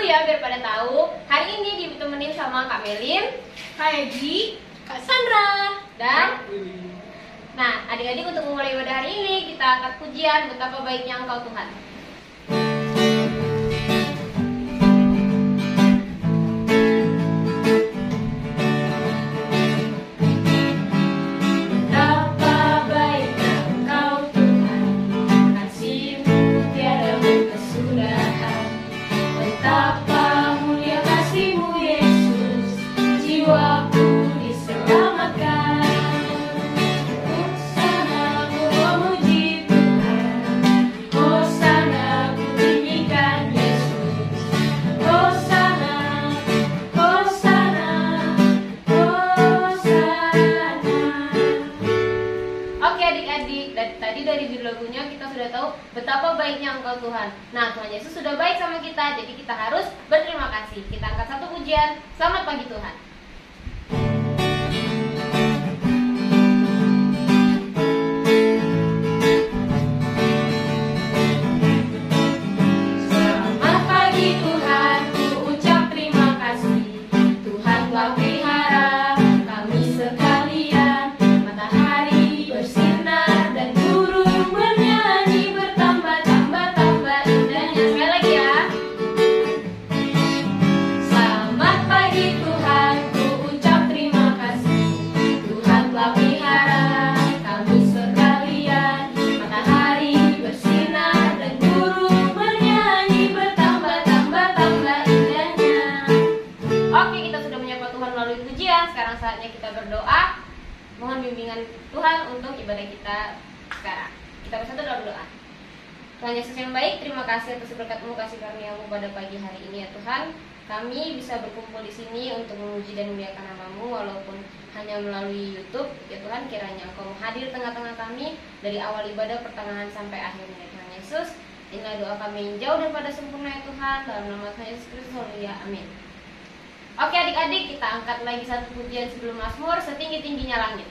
ya biar pada tahu. Hari ini ditemenin sama Kak Melin, Kak Egi, Kak Sandra, dan nah, adik-adik untuk memulai ibadah hari ini kita angkat pujian betapa baiknya Engkau Tuhan. Dari judul lagunya kita sudah tahu betapa baiknya Engkau Tuhan. Nah, Tuhan Yesus sudah baik sama kita, jadi kita harus berterima kasih. Kita angkat satu pujian. Selamat pagi Tuhan. Selamat pagi Tuhan, ku ucap terima kasih. Tuhan telah pelihara kami sekalian. Matahari bersinar dan sekarang saatnya kita berdoa. Mohon bimbingan Tuhan untuk ibadah kita sekarang. Kita bersatu dalam doa. Tuhan Yesus yang baik, terima kasih atas berkat-Mu, kasih karunia-Mu pada pagi hari ini ya Tuhan. Kami bisa berkumpul di sini untuk memuji dan memuliakan nama-Mu walaupun hanya melalui YouTube. Ya Tuhan, kiranya Engkau hadir tengah-tengah kami dari awal ibadah pertengahan sampai akhirnya ya Tuhan Yesus. Inilah doa kami yang jauh daripada sempurna ya Tuhan. Dalam nama Tuhan Yesus Kristus, haleluya, amin. Oke adik-adik, kita angkat lagi satu pujian sebelum Mazmur, setinggi-tingginya langit.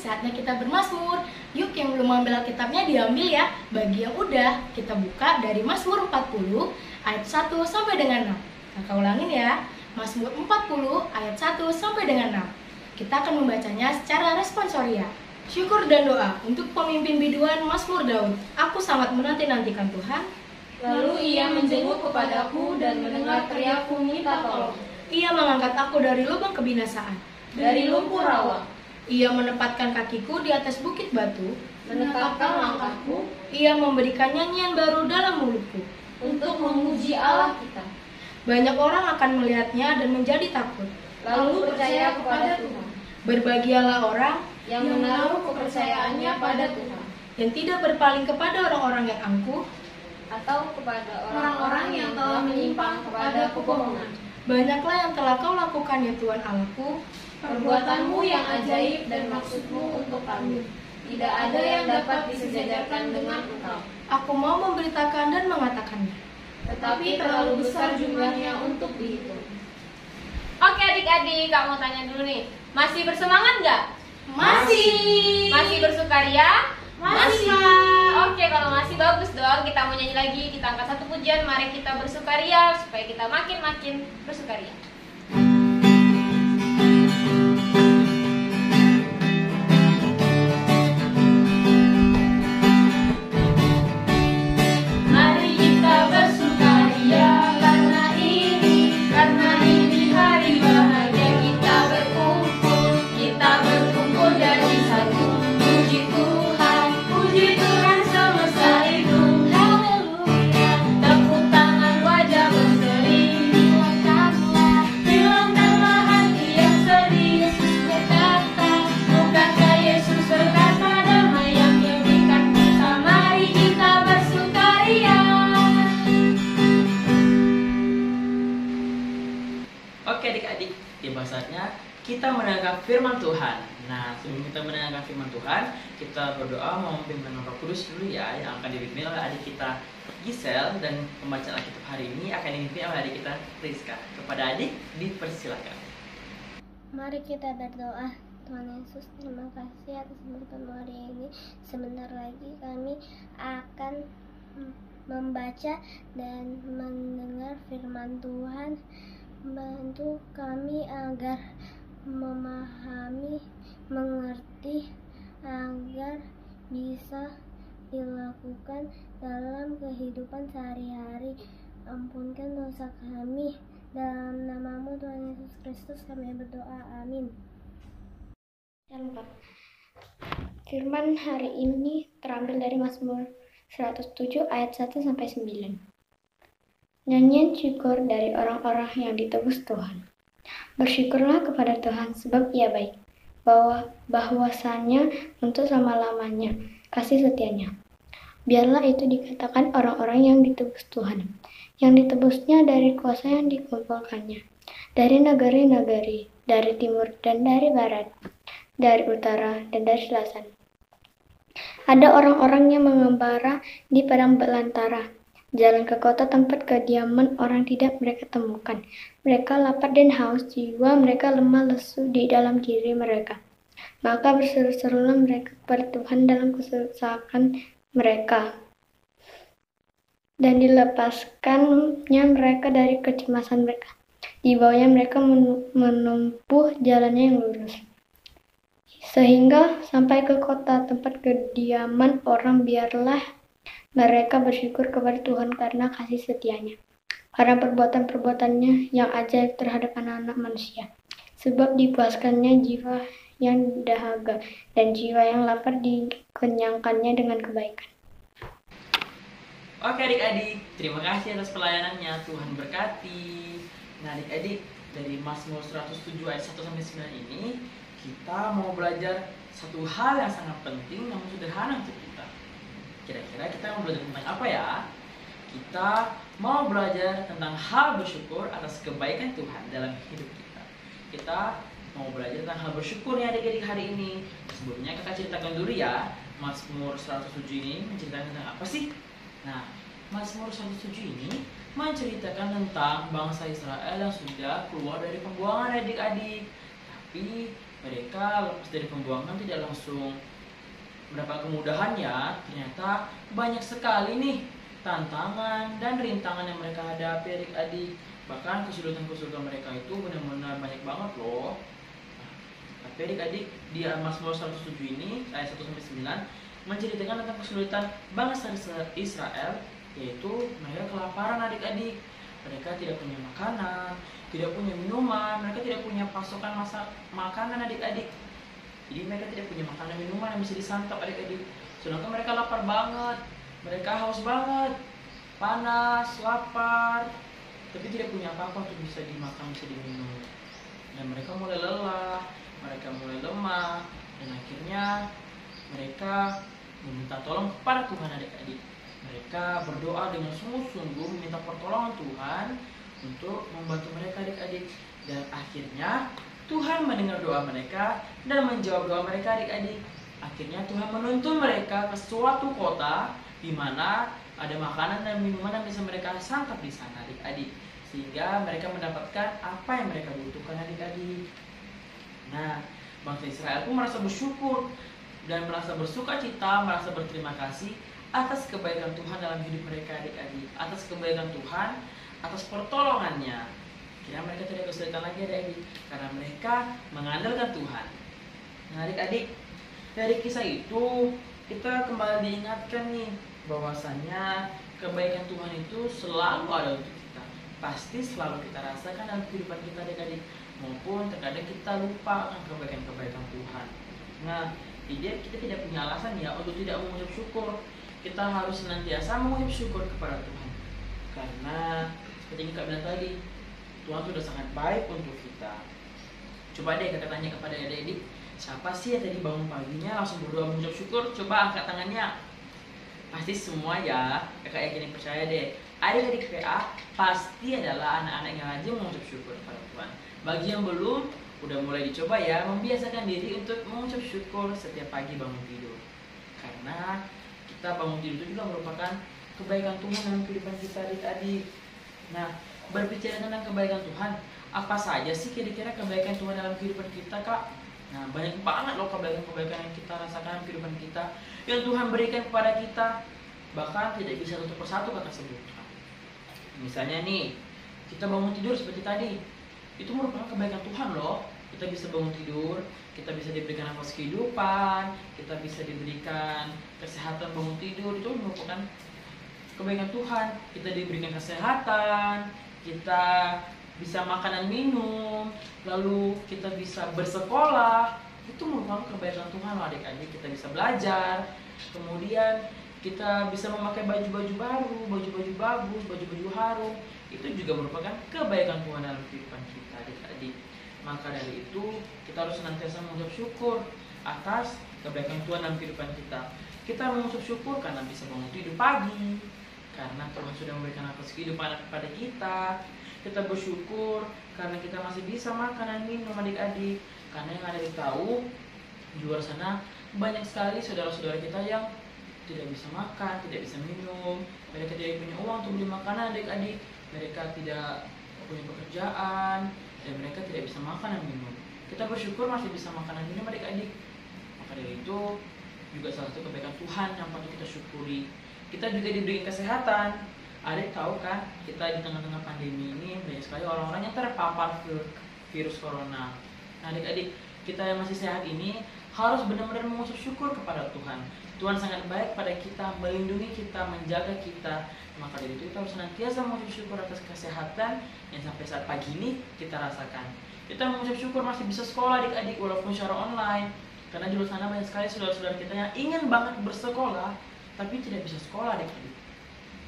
Saatnya kita bermazmur. Yuk yang belum ambil Alkitabnya diambil ya. Bagi yang udah, kita buka dari Mazmur 40 ayat 1 sampai dengan 6. Kakak ulangin ya. Mazmur 40 ayat 1 sampai dengan 6. Kita akan membacanya secara responsoria. Syukur dan doa untuk pemimpin biduan Mazmur Daud. Aku sangat menanti-nantikan Tuhan. Lalu ia menjenguk kepadaku dan mendengar teriakku minta tolong. Ia mengangkat aku dari lubang kebinasaan, dari lumpur rawa. Ia menempatkan kakiku di atas bukit batu, menetapkan langkahku. Ia memberikan nyanyian baru dalam mulutku, untuk memuji Allah kita. Banyak orang akan melihatnya dan menjadi takut, lalu percaya kepada Tuhan. Berbahagialah orang yang menaruh kepercayaannya pada Tuhan, yang tidak berpaling kepada orang-orang yang angkuh, atau kepada orang-orang yang telah menyimpang kepada kebohongan. Banyaklah yang telah Kau lakukan ya Tuhan Allahku, perbuatanmu yang ajaib dan maksudmu untuk kami. Tidak ada yang dapat disejajarkan dengan Engkau. Aku mau memberitakan dan mengatakannya, tetapi terlalu besar jumlahnya untuk dihitung. Oke adik-adik, Kak mau tanya dulu nih, masih bersemangat nggak? Masih. Masih bersukaria? Masih. Oke, kalau masih bagus dong. Kita mau nyanyi lagi. Kita angkat satu pujian. Mari kita bersukaria supaya kita makin bersukaria. Mari kita bersukaria karena ini hari bahagia. Sudah saatnya kita mendengarkan firman Tuhan. Nah, sebelum kita mendengarkan firman Tuhan, kita berdoa memimpin Roh Kudus dulu ya, yang akan dipimpin oleh adik kita Gisel, dan pembacaan Alkitab hari ini akan dipimpin oleh adik kita Rizka. Kepada adik, dipersilakan. Mari kita berdoa. Tuhan Yesus, terima kasih atas berkat hari ini. Sebentar lagi kami akan membaca dan mendengar firman Tuhan. Bantu kami agar memahami, mengerti, agar bisa dilakukan dalam kehidupan sehari-hari. Ampunkan dosa kami. Dalam namamu Tuhan Yesus Kristus kami berdoa. Amin. Firman hari ini terambil dari Mazmur 107 ayat 1-9. Nyanyian syukur dari orang-orang yang ditebus Tuhan. Bersyukurlah kepada Tuhan sebab Ia baik, bahwasanya untuk selama-lamanya kasih setianya. Biarlah itu dikatakan orang-orang yang ditebus Tuhan, yang ditebusnya dari kuasa yang dikumpulkannya, dari negeri-negeri, dari timur dan dari barat, dari utara dan dari selatan. Ada orang-orang yang mengembara di padang belantara, jalan ke kota tempat kediaman orang tidak mereka temukan. Mereka lapar dan haus, jiwa mereka lemah lesu di dalam diri mereka. Maka berseru-serulah mereka kepada Tuhan dalam kesesakan mereka, dan dilepaskannya mereka dari kecemasan mereka. Dibawanya mereka menempuh jalannya yang lurus, sehingga sampai ke kota tempat kediaman orang. Biarlah mereka bersyukur kepada Tuhan karena kasih setianya, karena perbuatan-perbuatannya yang ajaib terhadap anak-anak manusia. Sebab dipuaskannya jiwa yang dahaga, dan jiwa yang lapar dikenyangkannya dengan kebaikan. Oke adik-adik, terima kasih atas pelayanannya. Tuhan berkati. Nah adik-adik, dari Mazmur 107 ayat 1-9 ini, kita mau belajar satu hal yang sangat penting namun sederhana untuk kita. Kira-kira kita mau belajar tentang apa ya? Kita mau belajar tentang hal bersyukur atas kebaikan Tuhan dalam hidup kita. Kita mau belajar tentang hal bersyukur ya adik-adik hari ini. Sebelumnya kakak ceritakan dulu ya, Mazmur 107 ini menceritakan tentang apa sih? Nah, Mazmur 107 ini menceritakan tentang bangsa Israel yang sudah keluar dari pembuangan adik-adik. Tapi mereka lepas dari pembuangan tidak langsung mendapat kemudahan ya. Ternyata banyak sekali nih tantangan dan rintangan yang mereka hadapi adik-adik. Bahkan kesulitan-kesulitan mereka itu benar-benar banyak banget loh. Tapi adik-adik, di Mazmur 107 ini ayat 1-9 menceritakan tentang kesulitan bangsa Israel, yaitu mereka kelaparan adik-adik. Mereka tidak punya makanan, tidak punya minuman, mereka tidak punya pasokan makanan adik-adik. Jadi mereka tidak punya makanan minuman yang bisa disantap adik-adik. Sedangkan mereka lapar banget, mereka haus banget, panas, lapar, tapi tidak punya apa-apa untuk bisa dimakan, bisa diminum. Dan mereka mulai lelah, mereka mulai lemah, dan akhirnya mereka meminta tolong kepada Tuhan adik-adik. Mereka berdoa dengan sungguh-sungguh meminta pertolongan Tuhan untuk membantu mereka adik-adik. Dan akhirnya Tuhan mendengar doa mereka dan menjawab doa mereka adik-adik. Akhirnya Tuhan menuntun mereka ke suatu kota di mana ada makanan dan minuman yang bisa mereka santap di sana adik-adik. Sehingga mereka mendapatkan apa yang mereka butuhkan adik-adik. Nah, bangsa Israel pun merasa bersyukur dan merasa bersuka cita, merasa berterima kasih atas kebaikan Tuhan dalam hidup mereka adik-adik, atas kebaikan Tuhan, atas pertolongannya. Kira mereka tidak kesulitan lagi adik-adik, karena mereka mengandalkan Tuhan. Nah adik-adik, dari kisah itu kita kembali diingatkan nih bahwasanya kebaikan Tuhan itu selalu ada untuk kita. Pasti selalu kita rasakan dalam kehidupan kita adik-adik, maupun terkadang kita lupa akan kebaikan-kebaikan Tuhan. Nah, kita tidak punya alasan ya untuk tidak mengucap syukur. Kita harus senantiasa mengucap syukur kepada Tuhan. Karena seperti yang Kak bilang tadi, Tuhan sudah sangat baik untuk kita. Coba deh kakak tanya kepada adik-adik, siapa sih yang tadi bangun paginya langsung berdoa mengucap syukur? Coba angkat tangannya. Pasti semua ya, kakak yakin percaya deh, adik-adik PA pasti adalah anak-anak yang rajin mengucap syukur kepada Tuhan. Bagi yang belum, udah mulai dicoba ya, membiasakan diri untuk mengucap syukur setiap pagi bangun tidur. Karena kita bangun tidur itu juga merupakan kebaikan Tuhan dalam kehidupan kita, adik-adik. Nah, berbicara tentang kebaikan Tuhan, apa saja sih kira-kira kebaikan Tuhan dalam kehidupan kita, Kak? Nah, banyak banget loh kebaikan-kebaikan yang kita rasakan dalam kehidupan kita, yang Tuhan berikan kepada kita, bahkan tidak bisa satu persatu kakak sebutkan. Misalnya nih, kita bangun tidur seperti tadi, itu merupakan kebaikan Tuhan loh. Kita bisa bangun tidur, kita bisa diberikan nafas kehidupan, kita bisa diberikan kesehatan bangun tidur, itu merupakan kebaikan Tuhan. Kita diberikan kesehatan, kita bisa makanan minum, lalu kita bisa bersekolah, itu merupakan kebaikan Tuhan loh adik-adik. Kita bisa belajar, kemudian kita bisa memakai baju-baju baru, baju-baju bagus, baju-baju harum, itu juga merupakan kebaikan Tuhan dalam kehidupan kita, adik-adik. Maka dari itu kita harus senantiasa mengucap syukur atas kebaikan Tuhan dalam kehidupan kita. Kita mengucap syukur karena bisa bangun tidur pagi, karena Tuhan sudah memberikan nafas kehidupan kepada kita. Kita bersyukur karena kita masih bisa makan dan minum, adik-adik. Karena yang ada tahu di luar sana banyak sekali saudara-saudara kita yang tidak bisa makan, tidak bisa minum. Mereka tidak punya uang untuk beli makanan, adik-adik. Mereka tidak punya pekerjaan, dan mereka tidak bisa makan dan minum. Kita bersyukur masih bisa makan dan minum, adik-adik. Maka dari itu juga salah satu kebaikan Tuhan yang patut kita syukuri. Kita juga diberi kesehatan. Adik tahu kan, kita di tengah-tengah pandemi ini banyak sekali orang-orang yang terpapar virus corona. Nah, adik-adik, kita yang masih sehat ini harus benar-benar mengucap syukur kepada Tuhan. Tuhan sangat baik pada kita, melindungi kita, menjaga kita. Maka dari itu kita harus senantiasa mengucap syukur atas kesehatan yang sampai saat pagi ini kita rasakan. Kita mengucap syukur masih bisa sekolah, adik-adik, walaupun secara online. Karena di luar sana banyak sekali saudara-saudara kita yang ingin banget bersekolah, tapi tidak bisa sekolah, adik-adik,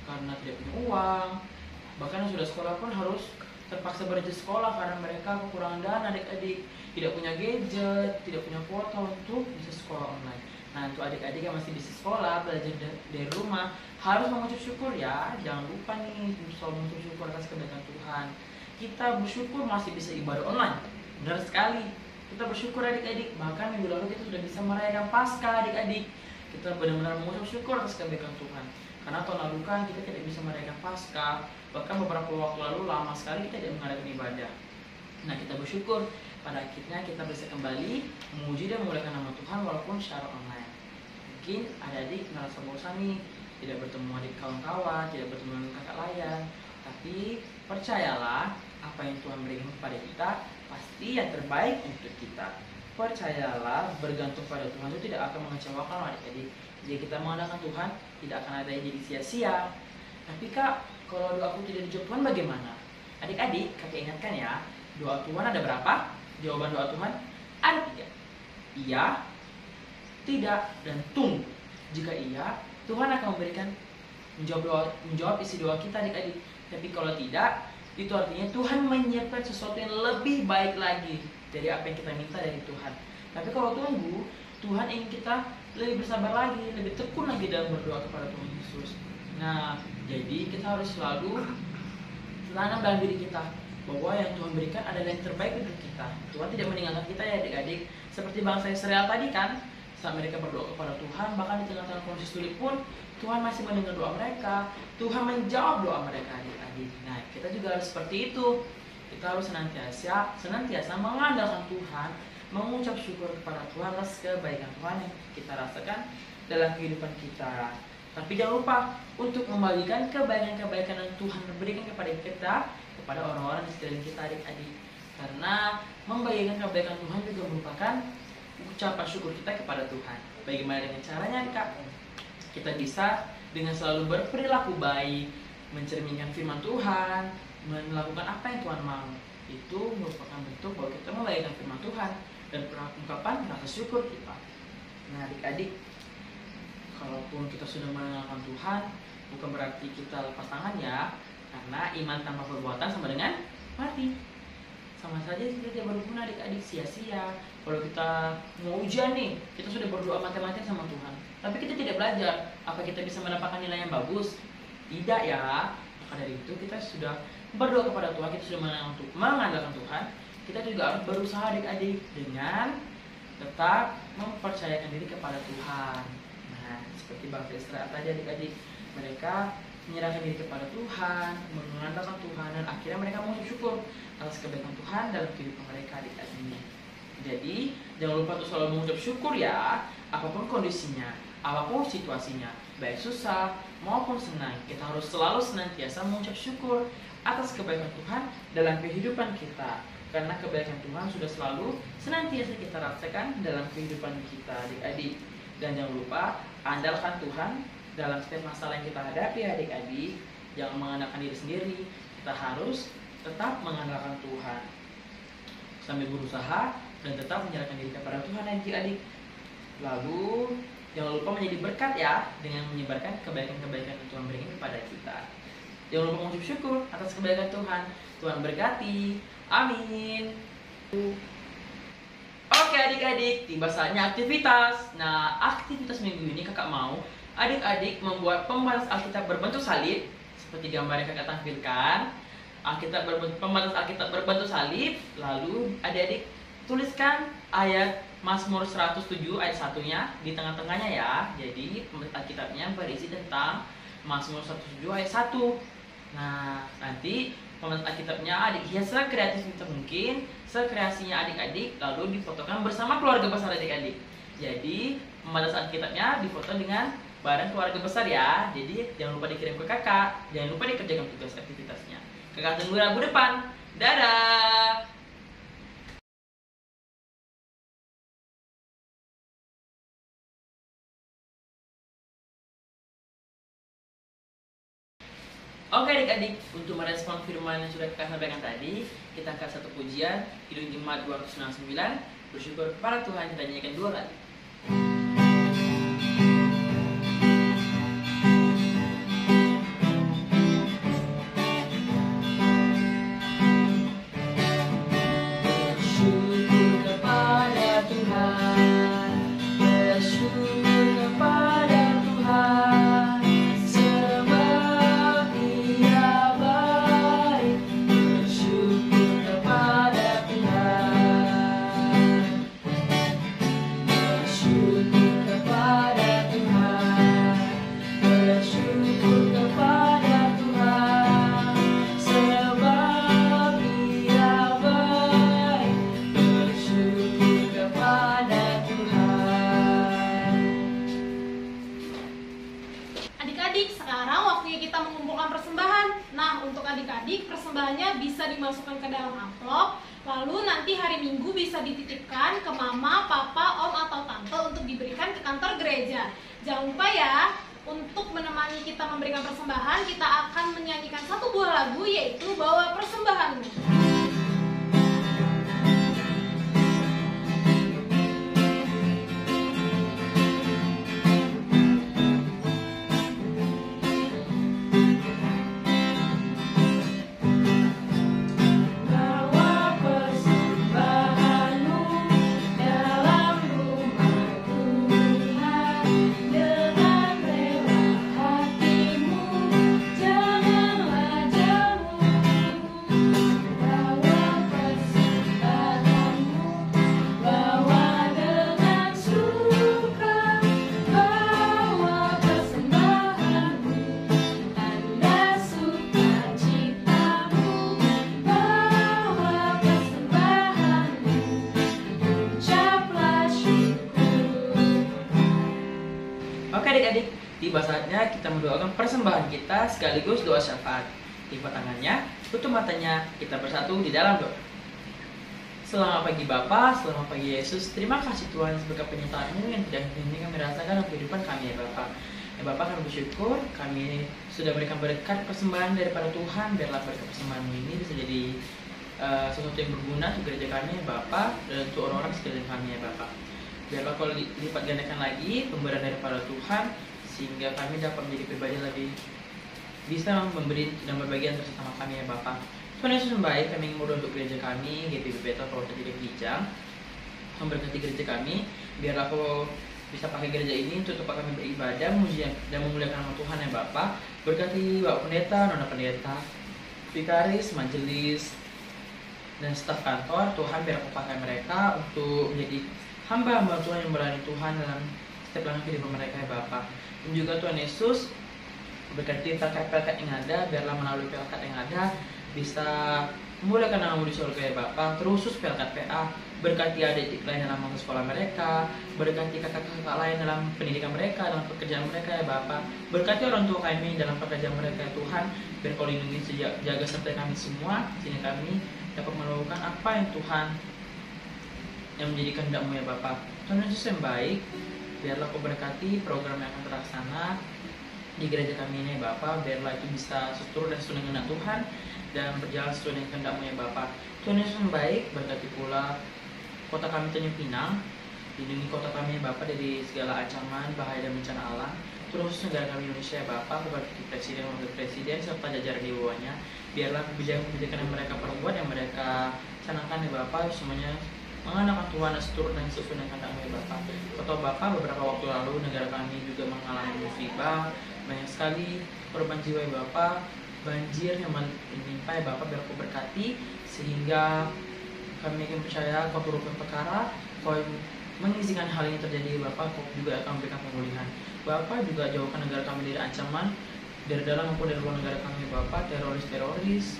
karena tidak punya uang. Bahkan yang sudah sekolah pun harus terpaksa berhenti sekolah karena mereka kekurangan dana, adik-adik, tidak punya gadget, tidak punya kuota untuk bisa sekolah online. Nah, untuk adik-adik yang masih bisa sekolah, belajar dari rumah, harus mengucap syukur ya. Jangan lupa nih, selalu mengucap syukur atas kebaikan Tuhan. Kita bersyukur masih bisa ibadah online. Benar sekali. Kita bersyukur, adik-adik. Bahkan minggu lalu kita sudah bisa merayakan Paskah, adik-adik. Kita benar-benar mengucap syukur atas kebaikan Tuhan. Karena tahun lalu kan kita tidak bisa merayakan Paskah. Bahkan beberapa waktu lalu lama sekali kita tidak mengadakan ibadah. Nah, kita bersyukur pada akhirnya kita bisa kembali memuji dan memuliakan nama Tuhan walaupun secara online. Mungkin adik-adik merasa bosan nih, tidak bertemu adik kawan-kawan, tidak bertemu dengan kakak layan. Tapi percayalah, apa yang Tuhan berikan kepada kita pasti yang terbaik untuk kita. Percayalah, bergantung pada Tuhan itu tidak akan mengecewakan adik-adik. Jika kita mengandalkan Tuhan, tidak akan ada yang jadi sia-sia. Tapi kak, kalau doaku tidak dijawab Tuhan bagaimana? Adik-adik, kakak ingatkan ya, doa Tuhan ada berapa? Jawaban doa Tuhan ada 3. Iya, tidak, dan tunggu. Jika iya, Tuhan akan menjawab isi doa kita, adik-adik. Tapi kalau tidak, itu artinya Tuhan menyiapkan sesuatu yang lebih baik lagi dari apa yang kita minta dari Tuhan. Tapi kalau tunggu, Tuhan ingin kita lebih bersabar lagi, lebih tekun lagi dalam berdoa kepada Tuhan Yesus. Nah, jadi kita harus selalu tanam dalam diri kita bahwa yang Tuhan berikan adalah yang terbaik untuk kita. Tuhan tidak meninggalkan kita ya, adik-adik. Seperti bangsa Israel tadi kan, saat mereka berdoa kepada Tuhan, bahkan di tengah-tengah kondisi sulit pun Tuhan masih mendengar doa mereka. Tuhan menjawab doa mereka, adik-adik. Nah, kita juga harus seperti itu. Kita harus senantiasa mengandalkan Tuhan, mengucap syukur kepada Tuhan atas kebaikan Tuhan yang kita rasakan dalam kehidupan kita. Tapi jangan lupa untuk membagikan kebaikan-kebaikan yang Tuhan berikan kepada kita, kepada orang-orang di sekeliling kita, adik-adik. Karena membagikan kebaikan Tuhan juga merupakan ucapan syukur kita kepada Tuhan. Bagaimana dengan caranya, Kak? Kita bisa dengan selalu berperilaku baik, mencerminkan firman Tuhan, melakukan apa yang Tuhan mau. Itu merupakan bentuk bahwa kita membagikan firman Tuhan dan ungkapan rasa syukur kita. Nah, adik-adik, kalaupun kita sudah mengenalkan Tuhan, bukan berarti kita lepas tangan ya. Karena iman tanpa perbuatan sama dengan mati. sama saja kita tidak berguna adik-adik, sia-sia. Kalau kita mau ujian nih, kita sudah berdoa mati-matian sama Tuhan, tapi kita tidak belajar, apa kita bisa mendapatkan nilai yang bagus? Tidak ya. Maka dari itu kita sudah berdoa kepada Tuhan, kita sudah mengandalkan Tuhan. Kita juga harus berusaha adik-adik dengan tetap mempercayakan diri kepada Tuhan. Nah, seperti bangsa Israel tadi adik-adik, mereka menyerahkan diri kepada Tuhan, mengandalkan Tuhan, dan akhirnya mereka mengucap syukur atas kebaikan Tuhan dalam kehidupan mereka adik-adik. Jadi jangan lupa untuk selalu mengucap syukur ya, apapun kondisinya, apapun situasinya, baik susah maupun senang, kita harus selalu senantiasa mengucap syukur atas kebaikan Tuhan dalam kehidupan kita. Karena kebaikan Tuhan sudah selalu senantiasa kita rasakan dalam kehidupan kita adik-adik. Dan jangan lupa andalkan Tuhan dalam setiap masalah yang kita hadapi adik-adik. Jangan mengandalkan diri sendiri, kita harus tetap mengandalkan Tuhan sambil berusaha dan tetap menyerahkan diri kepada Tuhan adik-adik. Lalu jangan lupa menjadi berkat ya dengan menyebarkan kebaikan-kebaikan yang Tuhan berikan kepada kita. Jangan lupa mengucap syukur atas kebaikan Tuhan. Tuhan berkati. Amin. Oke adik-adik, tiba saatnya aktivitas. Nah, aktivitas minggu ini kakak mau adik-adik membuat pembatas Alkitab berbentuk salib seperti gambar yang kakak tampilkan. Pembatas Alkitab berbentuk salib. Lalu adik-adik tuliskan ayat Mazmur 107 ayat 1-nya di tengah-tengahnya ya. Jadi pembatas Alkitabnya berisi tentang Mazmur 107 ayat 1. Nah, nanti pembatas Alkitabnya adik hias sekreatif mungkin, sekreasinya adik-adik, lalu difotokan bersama keluarga besar adik-adik. Jadi pembatas Alkitabnya difoto dengan bareng keluarga besar ya. Jadi jangan lupa dikirim ke kakak, jangan lupa dikerjakan tugas aktivitasnya. Kakak tunggu Rabu depan. Dadah. Oke adik-adik, untuk merespon firman yang sudah kita sampaikan tadi, kita angkat satu pujian, Kidung Jemaat 299, bersyukur kepada Tuhan, kita nyanyikan 2 kali. adik-adik persembahannya bisa dimasukkan ke dalam amplop, lalu nanti hari Minggu bisa dititipkan ke mama, papa, om, atau tante untuk diberikan ke kantor gereja. Jangan lupa ya, untuk menemani kita memberikan persembahan, kita akan menyanyikan satu buah lagu, yaitu Bawa Persembahanmu. Adik-adik, tiba saatnya kita mendoakan persembahan kita sekaligus doa syafaat. Lipat tangannya, tutup matanya, kita bersatu di dalam doa. Selamat pagi Bapa, selamat pagi Yesus. Terima kasih Tuhan sebagai penyertaan-Mu yang tidak henti kami rasakan dalam kehidupan kami ya Bapa. Ya Bapa, kami bersyukur kami sudah berikan berkat persembahan daripada Tuhan. Biarlah berkat persembahan ini bisa jadi sesuatu yang berguna untuk gereja kami ya Bapa, dan untuk orang-orang sekeliling kami ya Bapa. Biarlah kau lipat gandakan lagi pemberian daripada Tuhan, sehingga kami dapat menjadi pribadi lebih bisa memberi dan berbagi antara sesama kami ya Bapa. Tuhan Yesus yang baik, kami ingin berdoa untuk gereja kami, GPB Bethel Purwokerto Kijang. Memberkati gereja kami, biarlah Kau bisa pakai gereja ini untuk tempat kami beribadah, memuji dan memuliakan nama Tuhan ya Bapak. Berkati Bapak Pendeta, Nona Pendeta, Vikaris, Majelis, dan staf kantor. Tuhan biar Kau pakai mereka untuk menjadi hamba-hamba Tuhan yang melayani Tuhan dalam setiap langkah kehidupan mereka ya Bapak. Dan juga Tuhan Yesus, berkati pelkat-pelkat yang ada, biarlah melalui pelkat yang ada bisa memuliakan nama-Mu di surga ya Bapak. Terusus pelkat PA, berkati adik-adik lain dalam masa sekolah mereka, berkati kakak-kakak lain dalam pendidikan mereka, dalam pekerjaan mereka ya Bapak. Berkati orang tua kami dalam pekerjaan mereka ya Tuhan, biar Kau lindungi, jaga sertai kami semua, sehingga kami dapat melakukan apa yang Tuhan yang menjadi kehendak-Mu ya Bapak. Tuhan Yesus yang baik, biarlah Kau berkati program yang akan terlaksana di gereja kami ini ya Bapak, biarlah itu bisa seturut dan sesuai dengan Tuhan dan berjalan sesuai dengan kehendak-Mu ya Bapak. Tuhan Yesus yang baik, berkati pula kota kami Tanjung Pinang, lindungi kota kami ya Bapak dari segala ancaman, bahaya dan bencana alam. Terus negara kami Indonesia ya Bapak, berkati Presiden, Wakil Presiden serta jajaran di bawahnya. Biarlah kebijakan-kebijakan yang mereka perbuat, yang mereka canangkan ya Bapak, semuanya mengandalkan Tuhan dan seturut dan sesuai dengan kehendak-Mu ya Bapak. Kata Bapak, beberapa waktu lalu negara kami juga mengalami musibah, banyak sekali korban jiwa ya Bapak, banjir yang menimpa ya Bapak, biar Kau berkati sehingga kami akan percaya Kau turut berperkara, Kau mengizinkan hal ini terjadi ya Bapak, Kau juga akan memberikan pemulihan. Bapak juga jauhkan negara kami dari ancaman dari dalam maupun dari luar negara kami ya Bapak, teroris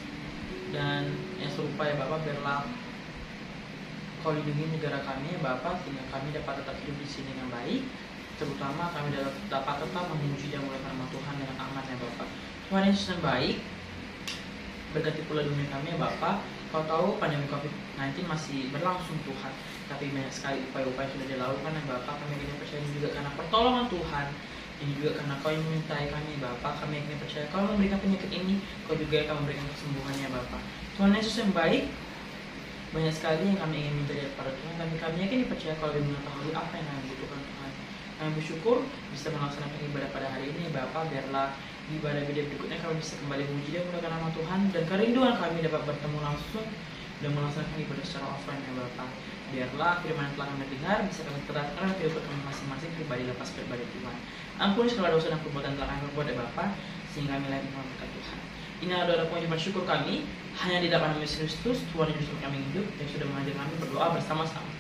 dan yang serupa ya Bapak, biarlah Kau lindungi negara kami ya Bapak, sehingga kami dapat tetap hidup di sini dengan baik, terutama kami dapat tetap memuji dan memuliakan nama Tuhan dengan aman ya Bapak. Tuhan Yesus yang baik, berkati pula dunia kami ya Bapak. Kau tahu pandemi COVID-19 masih berlangsung Tuhan, tapi banyak sekali upaya-upaya sudah dilakukan ya Bapak. Kami ingin percaya juga karena pertolongan Tuhan, dan juga karena Kau yang menyertai kami Bapak. Kami ingin percaya Kau memberikan penyakit ini, Kau juga akan memberikan kesembuhannya Bapak. Tuhan Yesus yang baik, banyak sekali yang kami ingin minta daripada Tuhan, tapi kami yakin dipercaya Kau lebih mengetahui apa yang kami butuhkan Tuhan. Kami bersyukur bisa melaksanakan ibadah pada hari ini Bapak. Biarlah di ibadah berikutnya kami bisa kembali memuji dan memuliakan nama Tuhan, dan kerinduan kami dapat bertemu langsung dan melaksanakan ibadah secara offline ya Bapak. Biarlah firman yang telah kami dengar bisa kami terapkan dalam kehidupan kami masing-masing, pribadi lepas pribadi Tuhan. Ampuni segala dosa dan perbuatan telah kami perbuat ya Bapak, sehingga kami lagi berkat Tuhan. Ini adalah pengucapan syukur kami hanya di dalam nama Yesus Kristus, Tuhan yang Yesus kami hidup, yang sudah mengajar kami berdoa bersama-sama.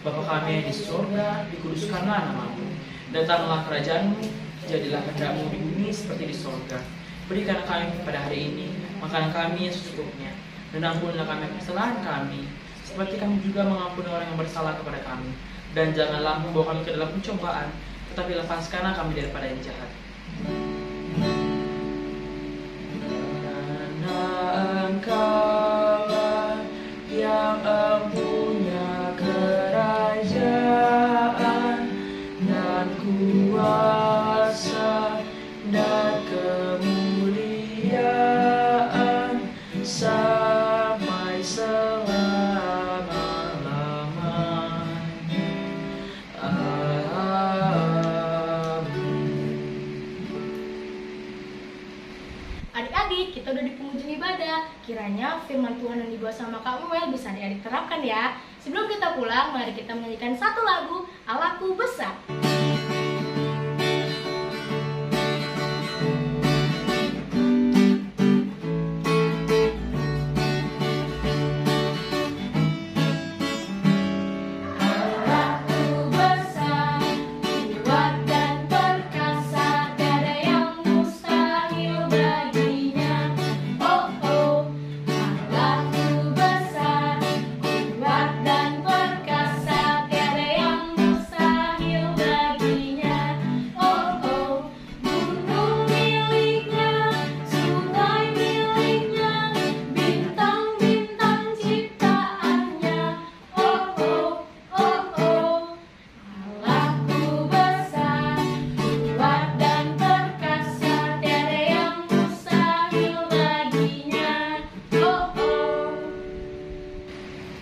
Bapa kami yang di surga, dikuduskanlah nama-Mu. Datanglah kerajaan-Mu, jadilah kehendak-Mu di bumi seperti di surga. Berikanlah kami pada hari ini makanan kami yang secukupnya, dan ampunilah kami kesalahan kami, seperti kami juga mengampuni orang yang bersalah kepada kami. Dan janganlah membawa kami ke dalam pencobaan, tetapi lepaskanlah kami daripada yang jahat. Engkaulah yang empunya kerajaan dan kuasa dan kemuliaan sampai selama-lamanya. Adik-adik, kita udah di penghujung ibadah. Kiranya firman Tuhan yang dibawa sama Kak Muel bisa adik-adik terapkan ya. Sebelum kita pulang, mari kita menyanyikan satu lagu, Allahku Besar.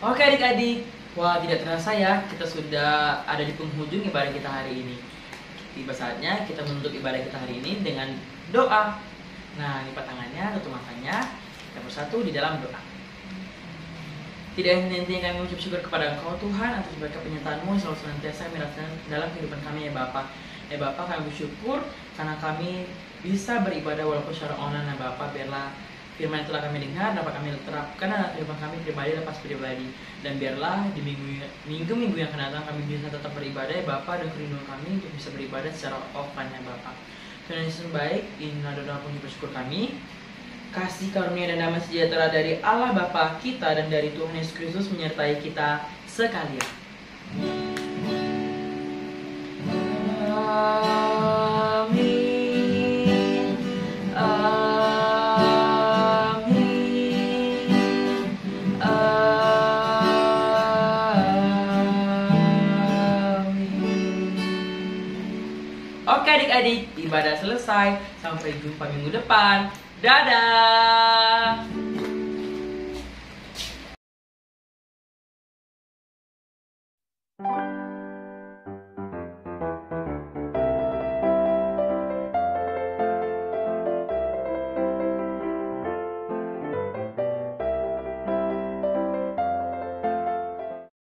Oke adik-adik, wah tidak terasa ya, kita sudah ada di penghujung ibadah kita hari ini. Tiba saatnya kita menutup ibadah kita hari ini dengan doa. Nah, lipat tangannya, tutup matanya, kita bersatu di dalam doa. Tidak henti-hentinya kami mengucap syukur kepada Engkau Tuhan atas berkat penyertaan-Mu yang selalu senantiasa kami rasakan dalam kehidupan kami ya Bapa. Ya Bapa, kami bersyukur karena kami bisa beribadah walaupun secara online ya Bapa. Biarlah firman yang telah kami dengar dapat kami terapkan dalam kehidupan kami pribadi lepas pribadi. Dan biarlah di minggu-minggu yang akan datang kami bisa tetap beribadah ya Bapa, dan kerinduan kami untuk bisa beribadah secara offline ya Bapa. Tuhan Yesus baik, inilah doa puji bersyukur kami. Kasih karunia dan damai sejahtera dari Allah Bapa kita dan dari Tuhan Yesus Kristus menyertai kita sekalian. Amin. Amin. Amin. Oke adik-adik, ibadah selesai. Sampai jumpa minggu depan. Dadah.